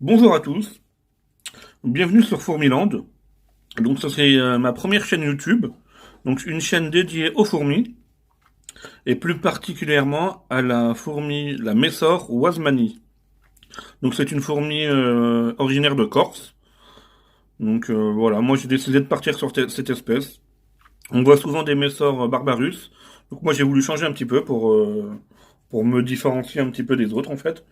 Bonjour à tous, bienvenue sur Fourmiland. Donc ça c'est ma première chaîne YouTube, donc une chaîne dédiée aux fourmis, et plus particulièrement à la fourmi, la Messor wasmani. Donc c'est une fourmi originaire de Corse. Donc voilà, moi j'ai décidé de partir sur cette espèce. On voit souvent des Messor barbarus, donc moi j'ai voulu changer un petit peu pour me différencier un petit peu des autres en fait.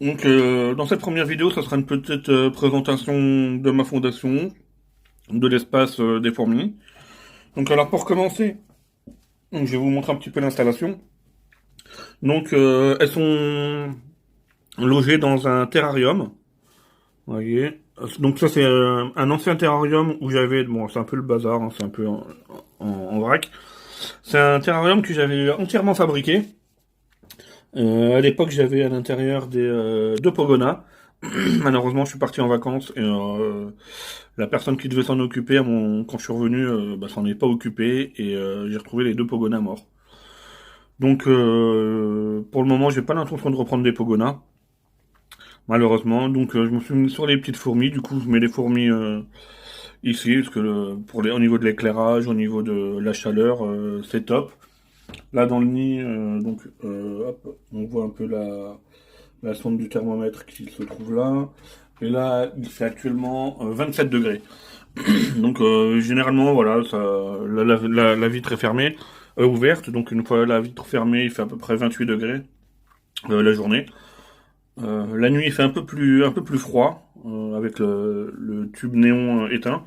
Donc dans cette première vidéo, ça sera une petite présentation de ma fondation, de l'espace des fourmis. Donc alors pour commencer, je vais vous montrer un petit peu l'installation. Donc elles sont logées dans un terrarium. Vous voyez. Donc ça c'est un ancien terrarium où j'avais, bon c'est un peu le bazar, hein, c'est un peu en vrac. C'est un terrarium que j'avais entièrement fabriqué. À l'époque j'avais à l'intérieur deux pogonas. Malheureusement je suis parti en vacances et la personne qui devait s'en occuper, quand je suis revenu, s'en est pas occupé et j'ai retrouvé les deux pogonas morts. Donc pour le moment, j'ai pas l'intention de reprendre des pogonas, malheureusement. Donc je me suis mis sur les petites fourmis. Du coup, je mets les fourmis ici parce que au niveau de l'éclairage, au niveau de la chaleur, c'est top. Là dans le nid, hop, on voit un peu la sonde du thermomètre qui se trouve là. Et là, il fait actuellement 27 degrés. Donc généralement, voilà, la vitre est fermée, ouverte. Donc une fois la vitre fermée, il fait à peu près 28 degrés la journée. La nuit, il fait un peu plus froid, avec le tube néon éteint.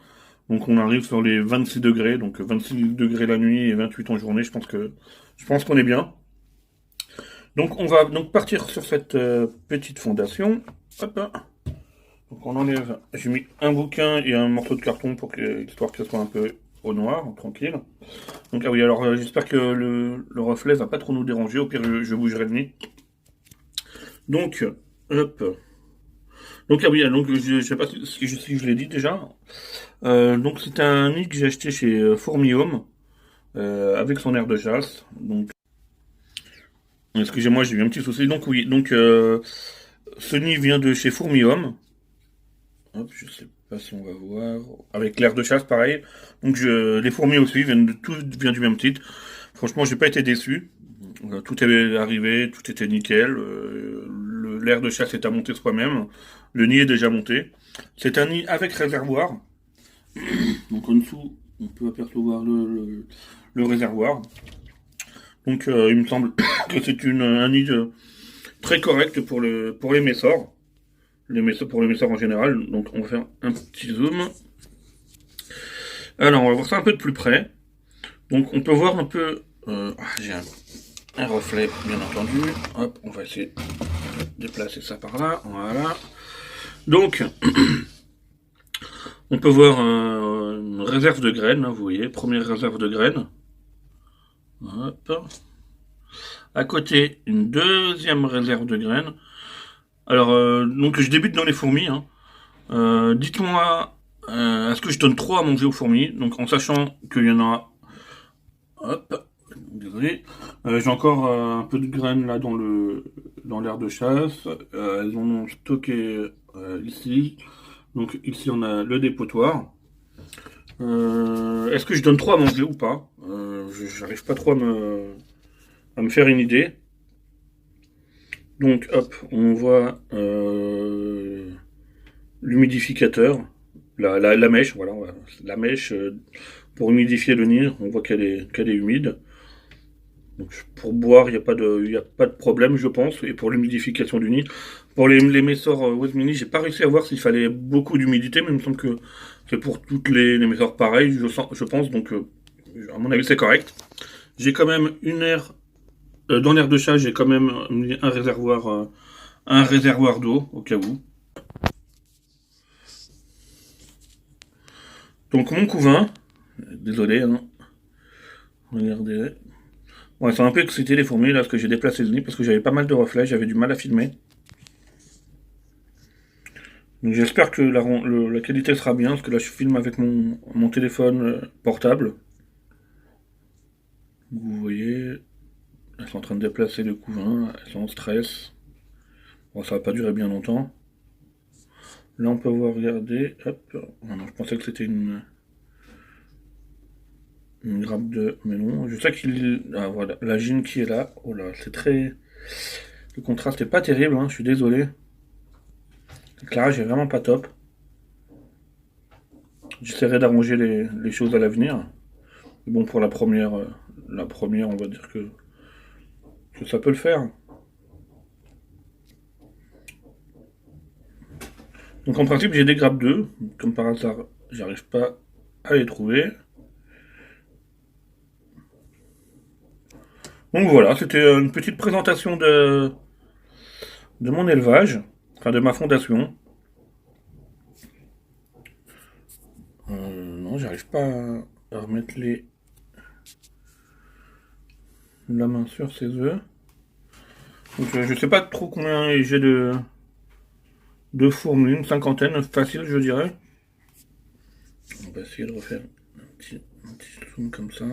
Donc on arrive sur les 26 degrés, donc 26 degrés la nuit et 28 en journée. Je pense qu'on est bien. Donc on va donc partir sur cette petite fondation. Hop. Donc on enlève. J'ai mis un bouquin et un morceau de carton histoire que ce soit un peu au noir, tranquille. Donc ah oui, alors j'espère que le reflet va pas trop nous déranger. Au pire, je bougerai le nez. Donc, hop. Donc ah oui, donc je sais pas si je l'ai dit déjà. Donc c'est un nid que j'ai acheté chez Fourmi-Home avec son air de chasse. Donc excusez-moi, j'ai eu un petit souci. Donc oui, donc ce nid vient de chez Fourmi-Home. Hop, je sais pas si on va voir. Avec l'air de chasse, pareil. Donc les fourmis aussi tout vient du même titre. Franchement, j'ai pas été déçu. Tout est arrivé, tout était nickel. L'air de chasse est à monter soi-même. Le nid est déjà monté. C'est un nid avec réservoir. Donc en dessous, on peut apercevoir le réservoir. Donc il me semble que c'est un nid très correct pour les messors. Pour les messors en général. Donc on va faire un petit zoom. Alors on va voir ça un peu de plus près. Donc on peut voir un peu... j'ai un reflet bien entendu. Hop, on va essayer de déplacer ça par là. Voilà. Donc on peut voir une réserve de graines, hein, vous voyez, première réserve de graines. Hop. À côté, une deuxième réserve de graines. Alors, donc je débute dans les fourmis, hein. Dites-moi, est-ce que je donne trop à manger aux fourmis? Donc en sachant qu'il y en a... Hop, désolé. J'ai encore un peu de graines là dans l'aire de chasse. Elles en ont stocké ici. Donc ici on a le dépotoir. Est-ce que je donne trop à manger ou pas? J'arrive pas trop à me faire une idée. Donc hop, on voit l'humidificateur, la mèche, voilà, la mèche pour humidifier le nid. On voit qu'elle est humide. Donc pour boire, il y a pas de problème, je pense. Et pour l'humidification du nid, pour les Messor West Mini, j'ai pas réussi à voir s'il fallait beaucoup d'humidité, mais il me semble que c'est pour toutes les Messor pareil, je pense. Donc à mon avis, c'est correct. J'ai quand même une aire dans l'air de chat, j'ai quand même mis un réservoir d'eau au cas où. Donc mon couvain, désolé, hein, regardez. Ouais, c'est un peu excité les fourmis là parce que j'ai déplacé le nid parce que j'avais pas mal de reflets, j'avais du mal à filmer. Donc j'espère que la qualité sera bien, parce que là je filme avec mon téléphone portable. Vous voyez, elles sont en train de déplacer le couvain, elles sont en stress. Bon, ça va pas durer bien longtemps. Là, on peut voir, regarder. Hop. Ah non, je pensais que c'était une grappe de... Mais non, je sais qu'il... Ah voilà, la gine qui est là. Oh là, c'est très... Le contraste est pas terrible, hein, je suis désolé. L'éclairage est vraiment pas top. J'essaierai d'arranger les choses à l'avenir. Mais bon, pour la première, on va dire que ça peut le faire. Donc en principe, j'ai des grappes 2. Comme par hasard, j'arrive pas à les trouver. Donc voilà, c'était une petite présentation de mon élevage, enfin de ma fondation. Non, j'arrive pas à remettre la main sur ces œufs. Donc je sais pas trop combien j'ai de fourmis, une cinquantaine, facile je dirais. On va essayer de refaire un petit zoom comme ça.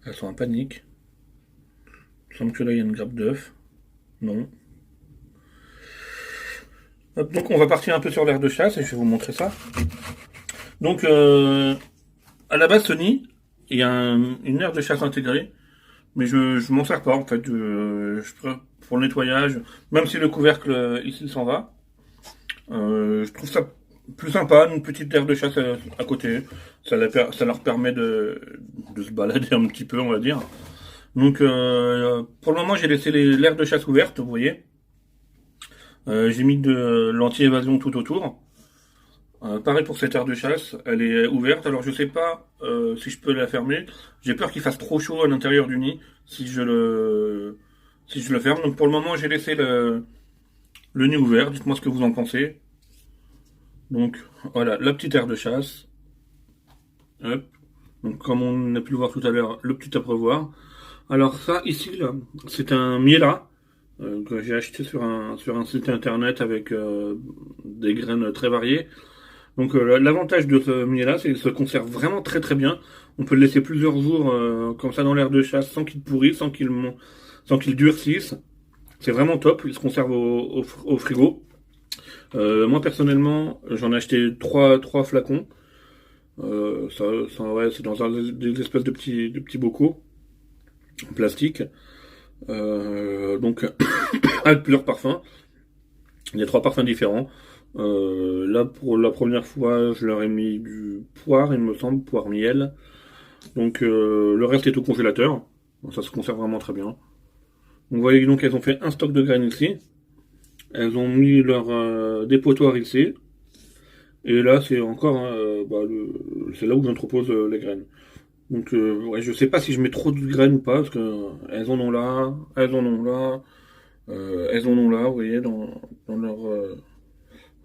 Elles sont en panique. Il semble que là il y a une grappe d'œufs. Non. Hop, donc on va partir un peu sur l'aire de chasse et je vais vous montrer ça. Donc à la base ce nid, il y a une aire de chasse intégrée, mais je m'en sers pas en fait. Pour le nettoyage, même si le couvercle ici s'en va, je trouve ça plus sympa, une petite aire de chasse à côté. Ça leur permet de se balader un petit peu, on va dire. Donc pour le moment j'ai laissé l'aire de chasse ouverte, vous voyez. J'ai mis de l'anti-évasion tout autour. Pareil pour cette aire de chasse, elle est ouverte, alors je sais pas si je peux la fermer. J'ai peur qu'il fasse trop chaud à l'intérieur du nid si je le ferme. Donc pour le moment j'ai laissé le nid ouvert, dites-moi ce que vous en pensez. Donc voilà, la petite aire de chasse. Hop. Donc comme on a pu le voir tout à l'heure, le petit abreuvoir. Alors ça ici là, c'est un miela que j'ai acheté sur un site internet avec des graines très variées. Donc l'avantage de ce miel-là, c'est qu'il se conserve vraiment très très bien. On peut le laisser plusieurs jours comme ça dans l'air de chasse sans qu'il pourrisse, sans qu'il durcisse. C'est vraiment top, il se conserve au frigo. Moi personnellement, j'en ai acheté trois flacons. Ouais, c'est dans des espèces de petits bocaux en plastique. Donc avec plusieurs parfums. Il y a 3 parfums différents. Là, pour la première fois, je leur ai mis du poire, il me semble, poire miel. Donc, le reste est au congélateur. Ça se conserve vraiment très bien. Donc, vous voyez donc, elles ont fait un stock de graines ici. Elles ont mis leur dépotoir ici. Et là, c'est encore, c'est là où j'entrepose les graines. Donc, ouais, je sais pas si je mets trop de graines ou pas, parce que elles en ont là, elles en ont là, elles en ont là, vous voyez, dans leur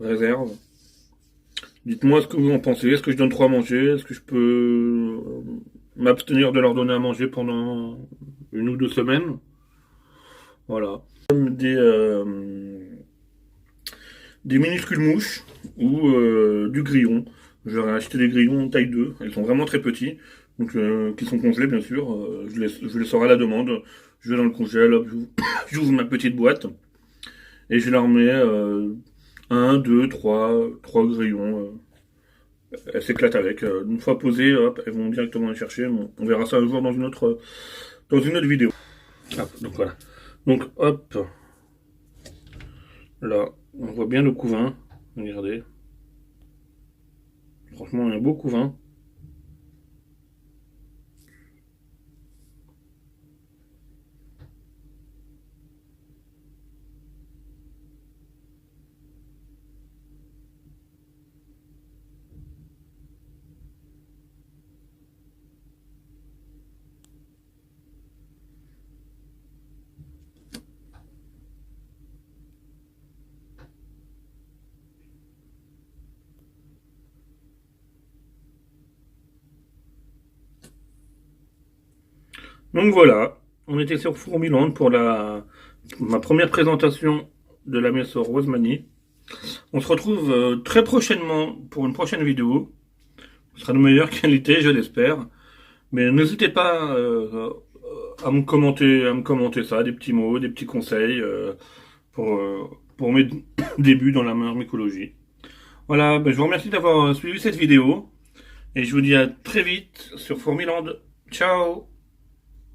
réserve. Dites-moi ce que vous en pensez. Est-ce que je donne trop à manger? Est-ce que je peux m'abstenir de leur donner à manger pendant 1 ou 2 semaines? Voilà. Des minuscules mouches ou du grillon. J'aurais acheté des grillons taille 2. Ils sont vraiment très petits. Donc, qui sont congelés, bien sûr. Je les sors à la demande. Je vais dans le congèle, hop, j'ouvre ma petite boîte. Et je leur mets 3 grillons. Elles s'éclatent avec. Une fois posées, hop, elles vont directement les chercher. Bon, on verra ça un jour dans une autre vidéo. Hop, donc voilà. Donc hop, là, on voit bien le couvain. Regardez. Franchement, il y a un beau couvain. Donc voilà, on était sur Fourmilande pour ma première présentation de la Messor Rosemanie. On se retrouve très prochainement pour une prochaine vidéo. Ce sera de meilleure qualité, je l'espère. Mais n'hésitez pas à me commenter ça, des petits mots, des petits conseils pour mes débuts dans la mycologie. Voilà, ben, je vous remercie d'avoir suivi cette vidéo et je vous dis à très vite sur Fourmiland. Ciao!